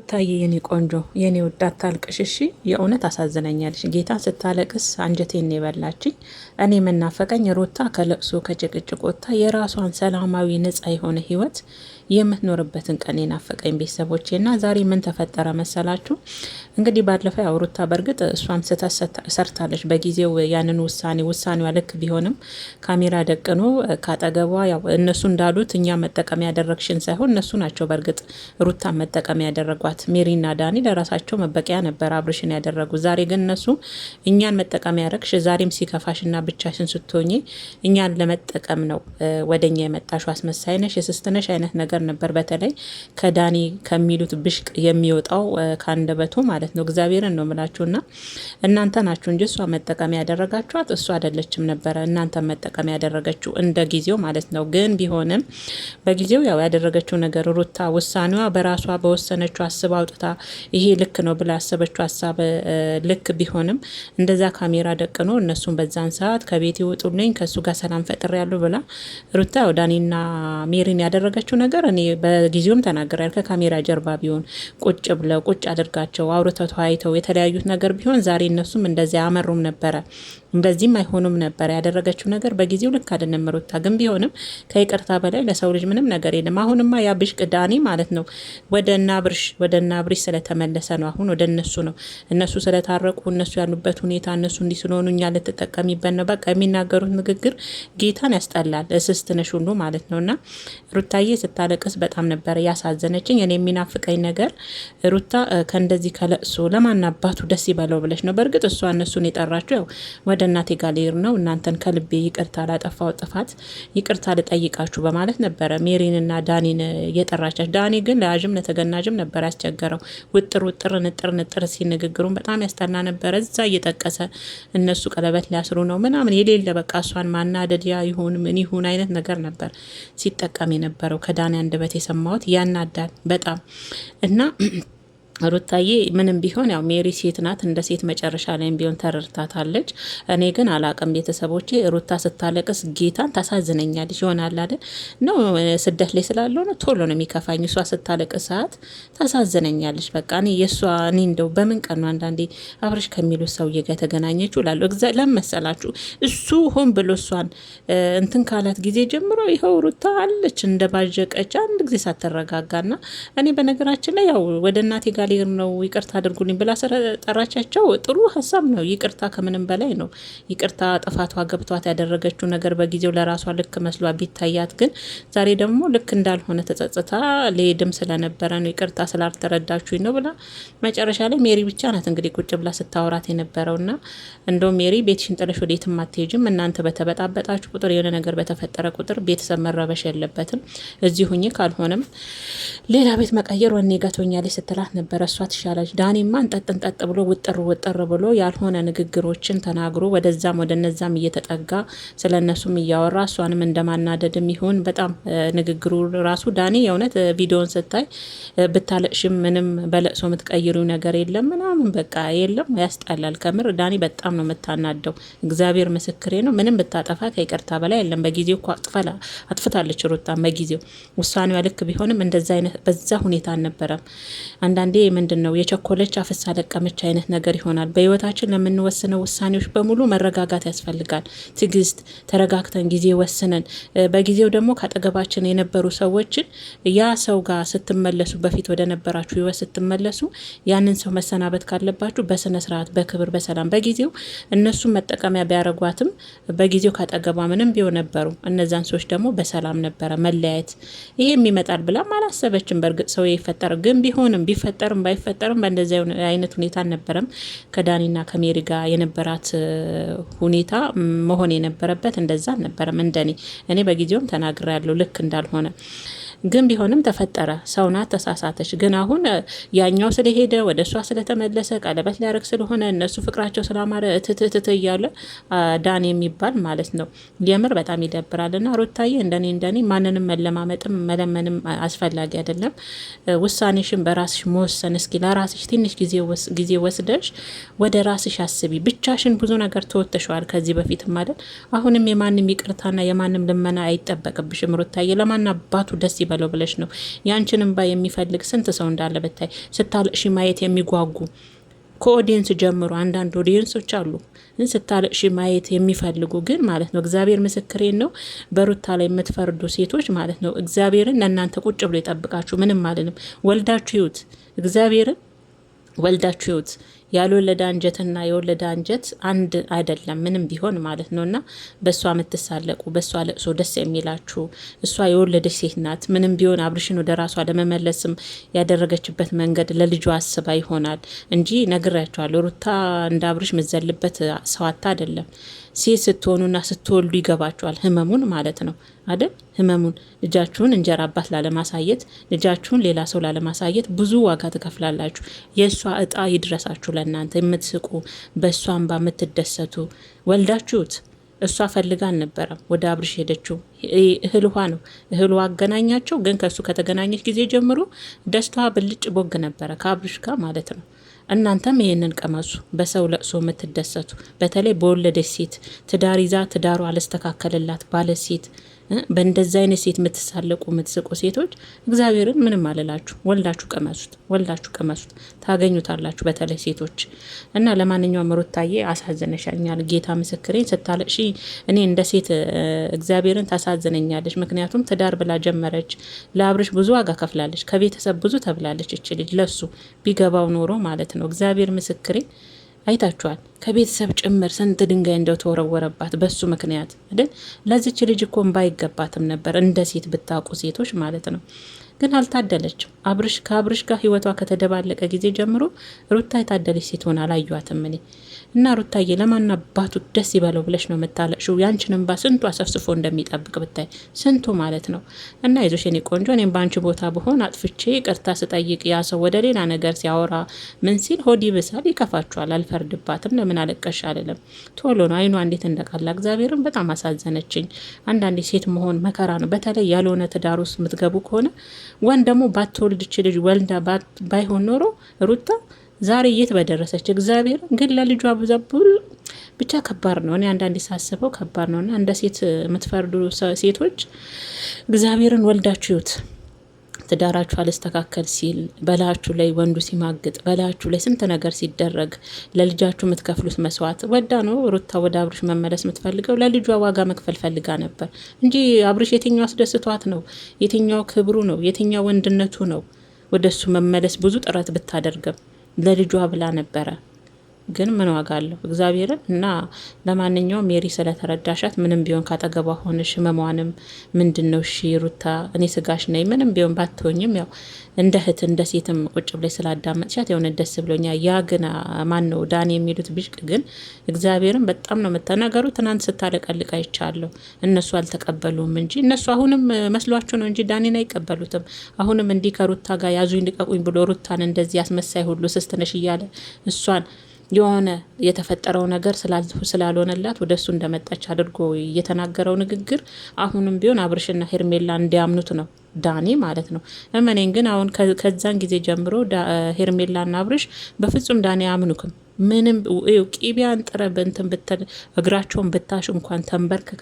ታዬ የኔ ቆንጆ የኔ ወዳት ታልቅሽ እሺ። የእውነት አሳዝነኛለሽ። ጌታ ስታለቅስ አንጀቴን የበላችኝ። እኔ መናፈቀኝ ሩታ ከለቅሶ ከጭቅጭቅ ወጥታ የራሷን ሰላማዊ ነጻ የሆነ ህይወት የምትኖርበትን ቀን የናፈቀኝ ቤተሰቦቼ። እና ዛሬ ምን ተፈጠረ መሰላችሁ? እንግዲህ ባለፈው ያው ሩታ በእርግጥ እሷም ስህተት ሰርታለች በጊዜው ያንን ውሳኔዋ ልክ ቢሆንም ካሜራ ደቅኖ ካጠገቧ ያው እነሱ እንዳሉት እኛ መጠቀም ያደረግሽን ሳይሆን እነሱ ናቸው በእርግጥ ሩታ መጠቀም ያደረጓት። ሜሪና ዳኒ ለራሳቸው መበቂያ ነበር አብርሽን ያደረጉ። ዛሬ ግን እነሱ እኛን መጠቀም ያደረግሽ ዛሬም ሲከፋሽና ብቻሽን ስትሆኚ እኛን ለመጠቀም ነው ወደኛ የመጣሽው፣ አስመሳይ ነሽ፣ የስስትነሽ አይነት ነገር ነበር። በተለይ ከዳኒ ከሚሉት ብሽቅ የሚወጣው ከአንደበቱ ማለት ነው። እግዚአብሔርን ነው ምላችሁና እናንተ ናችሁ እንጂ እሷ መጠቀም ያደረጋችኋት እሷ አይደለችም ነበረ እናንተ መጠቀም ያደረገችው እንደ ጊዜው ማለት ነው። ግን ቢሆንም በጊዜው ያው ያደረገችው ነገር ሩታ ውሳኔዋ በራሷ በወሰነችው አስባ አውጥታ ይሄ ልክ ነው ብላ ያሰበችው ሀሳብ ልክ ቢሆንም እንደዛ ካሜራ ደቅኖ እነሱን በዛን ሰዓት ከቤት ይወጡልኝ ከሱ ጋር ሰላም ፈጥር ያሉ ብላ ሩታ ዳኒና ሜሪን ያደረገችው ነገር እኔ በጊዜውም ተናግሬያለሁ። ከካሜራ ጀርባ ቢሆን ቁጭ ብለው ቁጭ አድርጋቸው አውርተው ተወያይተው የተለያዩት ነገር ቢሆን ዛሬ እነሱም እንደዚያ አመሩም ነበረ፣ እንደዚህም አይሆኑም ነበር። ያደረገችው ነገር በጊዜው ልክ አይደለም ሩታ። ግን ቢሆንም ከይቅርታ በላይ ለሰው ልጅ ምንም ነገር የለም። አሁንማ ያ ብሽቅ ዳኒ ማለት ነው ወደ እነ አብርሽ ስለተመለሰ ነው። አሁን ወደ እነሱ ነው። እነሱ ስለታረቁ እነሱ ያሉበት ሁኔታ እነሱ እንዲህ ስለሆኑ እኛ ልትጠቀሚበት ነው። በቃ የሚናገሩት ንግግር ጌታን ያስጠላል። እስስት ነሽ ሁሉ ማለት ነውና ሩታዬ ስታለቅስ በጣም ነበረ ያሳዘነችኝ። እኔ የሚናፍቀኝ ነገር ሩታ ከእንደዚህ ከለቅሶ ለማን አባቱ ደስ ይበለው ብለሽ ነው። በእርግጥ እሷ እነሱን የጠራቸው ያው ወደ እናቴ ጋር ልሄድ ነው እናንተን ከልቤ ይቅርታ ላጠፋው ጥፋት ይቅርታ ልጠይቃችሁ በማለት ነበረ ሜሪንና ዳኒን የጠራቻች። ዳኒ ግን ለያዥም ለተገናዥም ነበር ያስቸገረው። ውጥር ንጥር ሲንግግሩን በጣም ያስጠላ ነበረ። እዛ እየጠቀሰ እነሱ ቀለበት ሊያስሩ ነው ምናምን የሌለ በቃ እሷን ማናደድያ ይሁን ምን ይሁን አይነት ነገር ነበር ሲጠቀም የነበረው። ከዳኒ አንደበት የሰማሁት ያናዳል በጣም እና ሩታዬ ምንም ቢሆን ያው ሜሪ ሴት ናት። እንደ ሴት መጨረሻ ላይም ቢሆን ተረድታታለች። እኔ ግን አላቅም ቤተሰቦቼ ሩታ ስታለቅስ ጌታን ታሳዝነኛለች። ይሆናል አይደል ነው ስደት ላይ ስላለው ነው ቶሎ ነው የሚከፋኝ። እሷ ስታለቅስ ሰዓት ታሳዝነኛለች። በቃ እኔ የእሷ እኔ እንደው በምን ቀን ነው አንዳንዴ አብረሽ ከሚሉት ሰውዬ ጋር የተገናኘችው እላለሁ። ለመሰላችሁ እሱ ሆን ብሎ እሷን እንትን ካላት ጊዜ ጀምሮ ይኸው ሩታ አለች እንደ ባዠቀች አንድ ጊዜ ሳትረጋጋና እኔ በነገራችን ላይ ያው ወደ እናቴ ጋር ሌር ነው ይቅርታ አድርጉልኝ ብላ ጠራቻቸው። ጥሩ ሀሳብ ነው። ይቅርታ ከምንም በላይ ነው። ይቅርታ ጥፋቷ ገብቷት ያደረገችው ነገር በጊዜው ለራሷ ልክ መስሏ ቢታያት ግን ዛሬ ደግሞ ልክ እንዳልሆነ ተጸጽታ ሌድም ስለነበረ ነው ይቅርታ ስላልተረዳችሁኝ ነው ብላ መጨረሻ ላይ ሜሪ ብቻ ናት እንግዲህ ቁጭ ብላ ስታወራት የነበረውና እንደው ሜሪ ቤትሽን ጥለሽ ወዴትም አትሄጂም። እናንተ በተበጣበጣችሁ ቁጥር የሆነ ነገር በተፈጠረ ቁጥር ቤተሰብ መረበሽ የለበትም። እዚህ ሁኚ ካልሆነም ሌላ ቤት መቀየር ወኔ ጋቶኛለች ስትላት ነበር። እሷ ትሻለች። ዳኒማ እንጠጥ ብሎ ውጥር ብሎ ያልሆነ ንግግሮችን ተናግሮ ወደዛም ወደ እነዛም እየተጠጋ ስለነሱም እያወራ እሷንም እንደማናደድም ይሁን በጣም ንግግሩ ራሱ ዳኒ የእውነት ቪዲዮን ስታይ ብታለቅሽም ምንም በለቅሶ የምትቀይሩ ነገር የለም ምናምን በቃ የለም። ያስጠላል ከምር። ዳኒ በጣም ነው የምታናደው። እግዚአብሔር ምስክሬ ነው። ምንም ብታጠፋ ከይቅርታ በላይ የለም። በጊዜው እኮ አጥፍታለች ሩታን በጊዜው ውሳኔዋ ልክ ቢሆንም እንደዛ አይነት በዛ ሁኔታ አልነበረም። አንዳንዴ ምንድን ነው የቸኮለች አፍሳ ለቀመች አይነት ነገር ይሆናል። በህይወታችን ለምንወስነው ውሳኔዎች በሙሉ መረጋጋት ያስፈልጋል። ትዕግስት፣ ተረጋግተን ጊዜ ወስነን በጊዜው ደግሞ ካጠገባችን የነበሩ ሰዎችን ያ ሰው ጋር ስትመለሱ በፊት ወደ ነበራችሁ ህይወት ስትመለሱ ያንን ሰው መሰናበት ካለባችሁ በስነ ስርዓት በክብር በሰላም በጊዜው እነሱን መጠቀሚያ ቢያረጓትም በጊዜው ካጠገቧ ምንም ቢሆን ነበሩ። እነዛን ሰዎች ደግሞ በሰላም ነበረ መለያየት። ይሄም ይመጣል ብላም አላሰበችም። በእርግጥ ሰው ይፈጠር ግን ቢሆንም ቢፈጠርም ባይፈጠርም በእንደዚህ አይነት ሁኔታ አልነበረም። ከዳኒና ከሜሪ ጋር የነበራት ሁኔታ መሆን የነበረበት እንደዛ አልነበረም። እኔ በጊዜውም ተናግሬያለሁ ልክ እንዳልሆነ። ግን ቢሆንም ተፈጠረ። ሰው ናት፣ ተሳሳተች። ግን አሁን ያኛው ስለሄደ ወደ እሷ ስለተመለሰ ቀለበት ሊያደርግ ስለሆነ እነሱ ፍቅራቸው ስላማረ እትትትት እያለ ዳን የሚባል ማለት ነው። የምር በጣም ይደብራል። እና ሩታዬ እንደኔ ማንንም መለማመጥም መለመንም አስፈላጊ አይደለም። ውሳኔሽን በራስሽ መወሰን እስኪ ለራስሽ ትንሽ ጊዜ ወስደሽ ወደ ራስሽ አስቢ። ብቻሽን ብዙ ነገር ተወተሸዋል ከዚህ በፊት ማለት አሁንም የማንም ይቅርታና የማንም ልመና አይጠበቅብሽም ሩታዬ። ለማን አባቱ ደስ ይበለው ብለሽ ነው። ያንቺን እንባ የሚፈልግ ስንት ሰው እንዳለ ብታይ፣ ስታለቅሺ ማየት የሚጓጉ ከኦዲየንስ ጀምሮ አንዳንድ ኦዲየንሶች አሉ ስታለቅሺ ማየት የሚፈልጉ ግን ማለት ነው። እግዚአብሔር ምስክሬን ነው። በሩታ ላይ የምትፈርዱ ሴቶች ማለት ነው፣ እግዚአብሔርን ለእናንተ ቁጭ ብሎ ይጠብቃችሁ። ምንም አልልም። ወልዳችሁ ይዩት፣ እግዚአብሔርን ወልዳችሁ ይዩት። ያልወለደ አንጀትና የወለደ አንጀት አንድ አይደለም፣ ምንም ቢሆን ማለት ነው። እና በእሷ የምትሳለቁ በእሷ ለቅሶ ደስ የሚላችሁ እሷ የወለደች ሴት ናት። ምንም ቢሆን አብርሽን ወደ ራሷ ለመመለስም ያደረገችበት መንገድ ለልጇ አስባ ይሆናል እንጂ ነግራቸዋለሁ። ሩታ እንደ አብርሽ ምዘልበት ሰዋታ አይደለም። ሴት ስትሆኑና ስትወልዱ ይገባችኋል ህመሙን ማለት ነው አይደል? ህመሙን ልጃችሁን እንጀራ አባት ላለማሳየት፣ ልጃችሁን ሌላ ሰው ላለማሳየት ብዙ ዋጋ ትከፍላላችሁ። የእሷ እጣ ይድረሳችሁ ለእናንተ የምትስቁ በእሷ እንባ የምትደሰቱ። ወልዳችሁት እሷ ፈልጋ አልነበረም ወደ አብርሽ ሄደችው። እህል ውሃ ነው፣ እህል ውሃ አገናኛቸው። ግን ከእሱ ከተገናኘች ጊዜ ጀምሮ ደስታዋ ብልጭ ቦግ ነበረ ከአብርሽ ጋር ማለት ነው። እናንተም ይህንን ቀመሱ። በሰው ለቅሶ የምትደሰቱ በተለይ በወለደች ሴት ትዳር ይዛ ትዳሩ አልስተካከልላት ባለ ሴት በእንደዚህ አይነት ሴት የምትሳለቁ የምትስቁ ሴቶች እግዚአብሔርን ምንም አልላችሁ። ወልዳችሁ ቀመሱት፣ ወልዳችሁ ቀመሱት፣ ታገኙታላችሁ። በተለይ ሴቶች እና ለማንኛውም ሩታዬ አሳዘነሻኛል። ጌታ ምስክሬን ስታለቅሺ እኔ እንደ ሴት እግዚአብሔርን ታሳዝነኛለች። ምክንያቱም ትዳር ብላ ጀመረች። ለአብርሽ ብዙ ዋጋ ከፍላለች። ከቤተሰብ ብዙ ተብላለች። እች ልጅ ለሱ ቢገባው ኖሮ ማለት ነው። እግዚአብሔር ምስክሬን አይታችኋል። ከቤተሰብ ጭምር ስንት ድንጋይ እንደው ተወረወረባት በሱ ምክንያት አይደል? ለዚች ልጅ እኮ ባይገባትም ነበር እንደ ሴት ብታውቁ ሴቶች ማለት ነው። ግን አልታደለችም። ከአብርሽ ጋር ህይወቷ ከተደባለቀ ጊዜ ጀምሮ ሩታ የታደለች ሴት ሆና አላዩዋትም እኔ እና ሩታዬ ለማን አባቱ ደስ ይበለው ብለሽ ነው የምታለቅሽው? ያንቺን እንባ ስንቱ አሰፍስፎ እንደሚጠብቅ ብታይ፣ ስንቱ ማለት ነው። እና ይዞሽ የኔ ቆንጆ፣ እኔም በአንቺ ቦታ ብሆን አጥፍቼ ቅርታ ስጠይቅ ያ ሰው ወደ ሌላ ነገር ሲያወራ ምን ሲል ሆድ ይብሳል፣ ይከፋችኋል። አልፈርድባትም። ለምን አለቀሽ አልልም። ቶሎ ነው አይኗ እንዴት እንደቃላ። እግዚአብሔርን በጣም አሳዘነችኝ። አንዳንዴ ሴት መሆን መከራ ነው። በተለይ ያልሆነ ትዳር ውስጥ የምትገቡ ከሆነ ወንድ ደግሞ ባትወልድች ልጅ ወልዳ ባይሆን ኖሮ ሩታ ዛሬ የት በደረሰች። እግዚአብሔር ግን ለልጇ ብዛቡል ብቻ ከባድ ነው። እኔ አንዳንዴ ሳስበው ከባድ ነውና እንደ ሴት የምትፈርዱ ሴቶች እግዚአብሔርን ወልዳችሁ ይዩት። ትዳራችሁ አልስተካከል ሲል በላችሁ ላይ ወንዱ ሲማግጥ በላችሁ ላይ ስንት ነገር ሲደረግ ለልጃችሁ የምትከፍሉት መስዋዕት ወዳ ነው። ሩታ ወደ አብርሽ መመለስ የምትፈልገው ለልጇ ዋጋ መክፈል ፈልጋ ነበር እንጂ አብርሽ የትኛው አስደስቷት ነው? የትኛው ክብሩ ነው? የትኛው ወንድነቱ ነው? ወደሱ መመለስ ብዙ ጥረት ብታደርግም ለልጇ ብላ ነበረ። ግን ምን ዋጋ አለው እግዚአብሔርን። እና ለማንኛውም ሜሪ ስለተረዳሻት ምንም ቢሆን ካጠገቧ ሆነሽ ህመሟንም ምንድነው እሺ ሩታ እኔ ስጋሽ ነኝ ምንም ቢሆን ባትሆኝም ያው እንደ እህት እንደ ሴትም ቁጭ ብለሽ ስላዳመጥሻት የሆነ ደስ ብሎኛል። ያ ግን ማን ነው ዳኒ የሚሉት ብሽቅ ግን እግዚአብሔርን በጣም ነው የምትናገሩ። ትናንት ስታለቀልቅ አይቻለሁ። እነሱ አልተቀበሉም እንጂ እነሱ አሁንም መስሏቸው ነው እንጂ ዳኒን አይቀበሉትም። አሁንም እንዲህ ከሩታ ጋር ያዙኝ ልቀቁኝ ብሎ ሩታን እንደዚህ አስመሳይ ሁሉ ስስትነሽ እያለ እሷን የሆነ የተፈጠረው ነገር ስላልሆነላት ወደ እሱ እንደመጣች አድርጎ የተናገረው ንግግር አሁንም ቢሆን አብርሽና ሄርሜላ እንዲያምኑት ነው ዳኒ ማለት ነው። እመኔን ግን አሁን ከዛን ጊዜ ጀምሮ ሄርሜላና አብርሽ በፍጹም ዳኒ አያምኑክም። ምንም ቂቢያን ጥረ በእንትን ብትል እግራቸውን ብታሽ እንኳን ተንበርክከ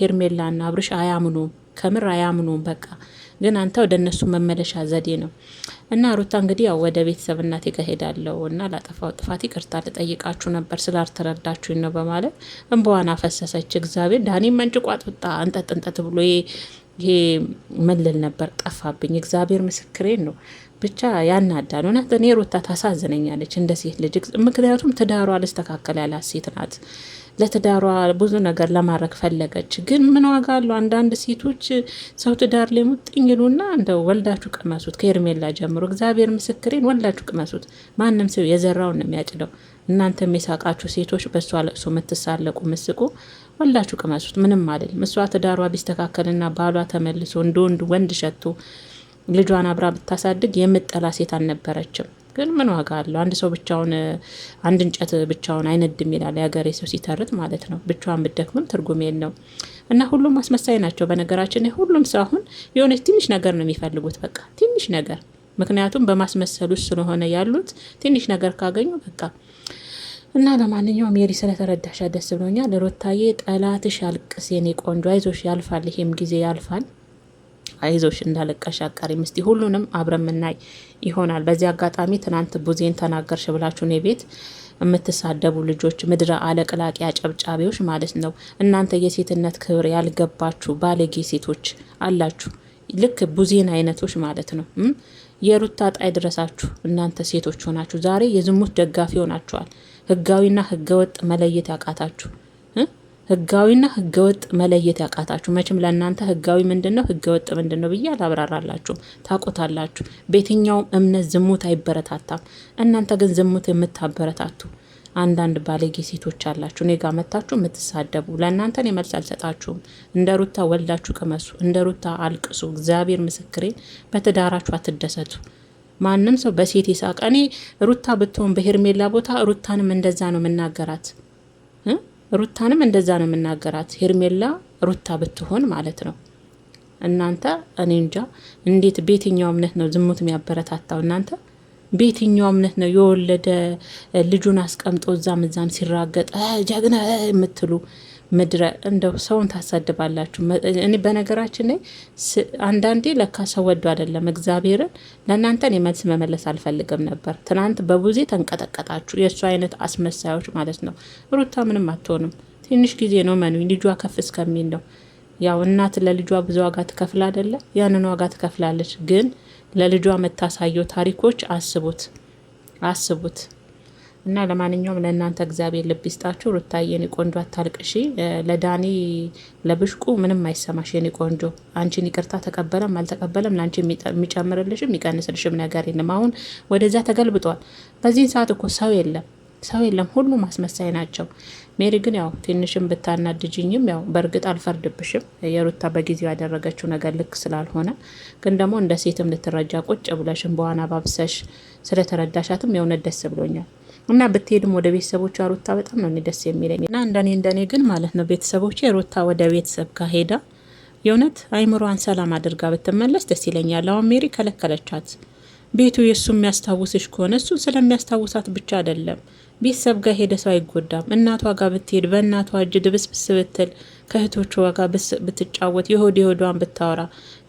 ሄርሜላና አብርሽ አያምኑም፣ ከምር አያምኑም። በቃ ግን አንተ ወደ እነሱ መመለሻ ዘዴ ነው። እና ሩታ እንግዲህ ያው ወደ ቤተሰብ እናቴ ጋር ሄዳለሁ እና ላጠፋው ጥፋት ይቅርታ ልጠይቃችሁ ነበር ስላልተረዳችሁኝ ነው በማለት እንባዋን አፈሰሰች። እግዚአብሔር ዳኒ መንጭቋጥ ወጣ እንጠጥ እንጠጥ ብሎ ይሄ መለል ነበር ጠፋብኝ። እግዚአብሔር ምስክሬን ነው። ብቻ ያናዳል። እውነት እኔ ሩታ ታሳዝነኛለች እንደ ሴት ልጅ። ምክንያቱም ትዳሯ ልስተካከል ያላት ሴት ናት። ለትዳሯ ብዙ ነገር ለማድረግ ፈለገች። ግን ምን ዋጋ አለው? አንዳንድ ሴቶች ሰው ትዳር ላይ ሙጥኝ ይሉና እንደው ወልዳችሁ ቅመሱት። ከሄርሜላ ጀምሮ እግዚአብሔር ምስክሬን ወልዳችሁ ቅመሱት። ማንም ሰው የዘራውን ነው የሚያጭደው። እናንተም የሳቃችሁ ሴቶች በእሷ ለቅሶ የምትሳለቁ ምስቁ፣ ወልዳችሁ ቅመሱት። ምንም አይደለም። እሷ ትዳሯ ቢስተካከልና ባሏ ተመልሶ እንደ ወንድ ሸቶ ልጇን አብራ ብታሳድግ የምጠላ ሴት አልነበረችም። ግን ምን ዋጋ አለው? አንድ ሰው ብቻውን አንድ እንጨት ብቻውን አይነድም ይላል የሀገሬ ሰው ሲተርት ማለት ነው። ብቻዋን ብደክምም ትርጉም የለው እና ሁሉም አስመሳይ ናቸው። በነገራችን ሁሉም ሰው አሁን የሆነች ትንሽ ነገር ነው የሚፈልጉት፣ በቃ ትንሽ ነገር። ምክንያቱም በማስመሰል ውስጥ ስለሆነ ያሉት ትንሽ ነገር ካገኙ በቃ እና ለማንኛውም ሜሪ ስለተረዳሻ ደስ ብሎኛል። ሩታዬ ጠላትሽ ያልቅስ የኔ ቆንጆ፣ አይዞሽ፣ ያልፋል፣ ይሄም ጊዜ ያልፋል። አይዞሽ እንዳለቀሽ አቃሪም። እስቲ ሁሉንም አብረን ምናይ ይሆናል። በዚህ አጋጣሚ ትናንት ቡዜን ተናገርሽ ብላችሁ እኔ ቤት የምትሳደቡ ልጆች ምድረ አለቅላቂ አጨብጫቢዎች ማለት ነው። እናንተ የሴትነት ክብር ያልገባችሁ ባለጌ ሴቶች አላችሁ። ልክ ቡዜን አይነቶች ማለት ነው። የሩታ ጣይ ድረሳችሁ እናንተ ሴቶች ሆናችሁ ዛሬ የዝሙት ደጋፊ ሆናችኋል። ህጋዊና ህገወጥ መለየት ያቃታችሁ ህጋዊና ህገወጥ መለየት ያቃታችሁ። መቼም ለእናንተ ህጋዊ ምንድን ነው ህገወጥ ምንድን ነው ብዬ አላብራራላችሁም። ታቆታላችሁ። በየትኛውም እምነት ዝሙት አይበረታታም። እናንተ ግን ዝሙት የምታበረታቱ አንዳንድ ባለጌ ሴቶች አላችሁ። እኔ ጋር መታችሁ የምትሳደቡ። ለእናንተ እኔ መልስ አልሰጣችሁም። እንደ ሩታ ወልዳችሁ ቅመሱ፣ እንደ ሩታ አልቅሱ። እግዚአብሔር ምስክሬን፣ በትዳራችሁ አትደሰቱ። ማንም ሰው በሴት ይሳቅ። እኔ ሩታ ብትሆን በሄርሜላ ቦታ ሩታንም እንደዛ ነው የምናገራት ሩታንም እንደዛ ነው የምናገራት። ሄርሜላ ሩታ ብትሆን ማለት ነው። እናንተ እኔ እንጃ እንዴት በየትኛው እምነት ነው ዝሙት የሚያበረታታው? እናንተ በየትኛው እምነት ነው የወለደ ልጁን አስቀምጦ እዛም ሲራገጥ ጀግና የምትሉ? ምድረ እንደው ሰውን ታሳድባላችሁ። እኔ በነገራችን ላይ አንዳንዴ ለካ ሰው ወዶ አይደለም እግዚአብሔርን። ለእናንተ እኔ መልስ መመለስ አልፈልግም ነበር። ትናንት በቡዜ ተንቀጠቀጣችሁ፣ የእሱ አይነት አስመሳዮች ማለት ነው። ሩታ ምንም አትሆንም። ትንሽ ጊዜ ነው መኑኝ፣ ልጇ ከፍ እስከሚል ነው። ያው እናት ለልጇ ብዙ ዋጋ ትከፍል አይደለ? ያንን ዋጋ ትከፍላለች። ግን ለልጇ የምታሳየው ታሪኮች አስቡት። እና ለማንኛውም ለእናንተ እግዚአብሔር ልብ ይስጣችሁ። ሩታዬ የኔ ቆንጆ አታልቅሺ። ለዳኒ ለብሽቁ ምንም አይሰማሽ የኔ ቆንጆ። አንቺን ይቅርታ ተቀበለም አልተቀበለም ለአንቺ የሚጨምርልሽም የሚቀንስልሽም ነገር የለም። አሁን ወደዛ ተገልብጧል። በዚህን ሰዓት እኮ ሰው የለም፣ ሁሉም አስመሳይ ናቸው። ሜሪ ግን ያው ትንሽም ብታናድጅኝም ያው በእርግጥ አልፈርድብሽም። የሩታ በጊዜው ያደረገችው ነገር ልክ ስላልሆነ ግን ደግሞ እንደ ሴትም ልትረጃ ቁጭ ብለሽም በዋና ባብሰሽ ስለተረዳሻትም የእውነት ደስ ብሎኛል። እና ብትሄድም ወደ ቤተሰቦቿ ሩታ በጣም ነው ደስ የሚለኝ። እና እንደኔ ግን ማለት ነው ቤተሰቦች ሩታ ወደ ቤተሰብ ጋር ሄዳ የእውነት አይምሮዋን ሰላም አድርጋ ብትመለስ ደስ ይለኛል። አሁን ሜሪ ከለከለቻት። ቤቱ የእሱ የሚያስታውስሽ ከሆነ እሱን ስለሚያስታውሳት ብቻ አይደለም። ቤተሰብ ጋር ሄደ ሰው አይጎዳም። እናቷ ጋር ብትሄድ በእናቷ እጅ ድብስብስ ብትል ከእህቶቿ ጋር ብትጫወት የሆዷን ብታወራ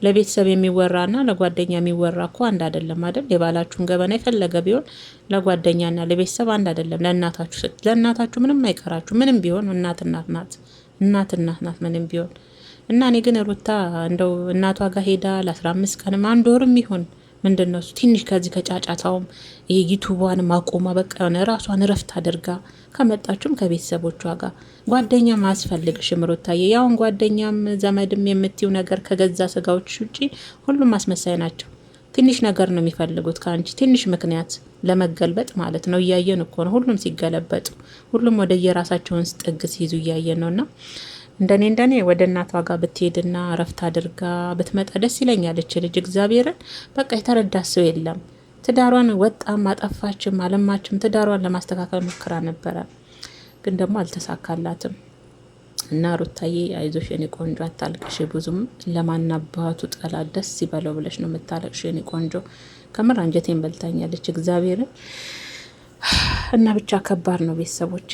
ለቤተሰብ የሚወራና ለጓደኛ የሚወራ እኮ አንድ አይደለም አይደል? የባላችሁን ገበና የፈለገ ቢሆን ለጓደኛና ለቤተሰብ አንድ አይደለም። ለእናታችሁ ምንም አይቀራችሁ። ምንም ቢሆን እናት ናት ምንም ቢሆን እና እኔ ግን ሩታ እንደው እናቷ ጋር ሄዳ ለ15 ቀንም አንድ ወርም ይሆን ምንድን ነው ትንሽ ከዚህ ከጫጫታውም ይሄ ዩቱቧን ማቆማ በቃ የሆነ ራሷን ረፍት አድርጋ ከመጣችም ከቤተሰቦቿ ጋር ጓደኛ ማስፈልግሽም ሩታዬ። ያውን ጓደኛም ዘመድም የምትይው ነገር ከገዛ ስጋዎች ውጪ ሁሉም አስመሳይ ናቸው። ትንሽ ነገር ነው የሚፈልጉት ከአንቺ ትንሽ ምክንያት ለመገልበጥ ማለት ነው። እያየን እኮ ነው ሁሉም ሲገለበጡ፣ ሁሉም ወደ የራሳቸውን ጥግ ሲይዙ እያየን ነውና እንደኔ ወደ እናቷ ጋር ብትሄድና ረፍት አድርጋ ብትመጣ ደስ ይለኛል። እች ልጅ እግዚአብሔርን በቃ የተረዳ ሰው የለም። ትዳሯን ወጣም አጠፋችም አለማችም ትዳሯን ለማስተካከል ሞክራ ነበረ፣ ግን ደግሞ አልተሳካላትም። እና ሩታዬ አይዞሽ የኔ ቆንጆ አታልቅሽ። ብዙም ለማናባቱ ጠላት ደስ ይበለው ብለሽ ነው የምታለቅሽ የኔ ቆንጆ። ከምር አንጀቴን በልታኛለች እግዚአብሔርን። እና ብቻ ከባድ ነው ቤተሰቦቼ።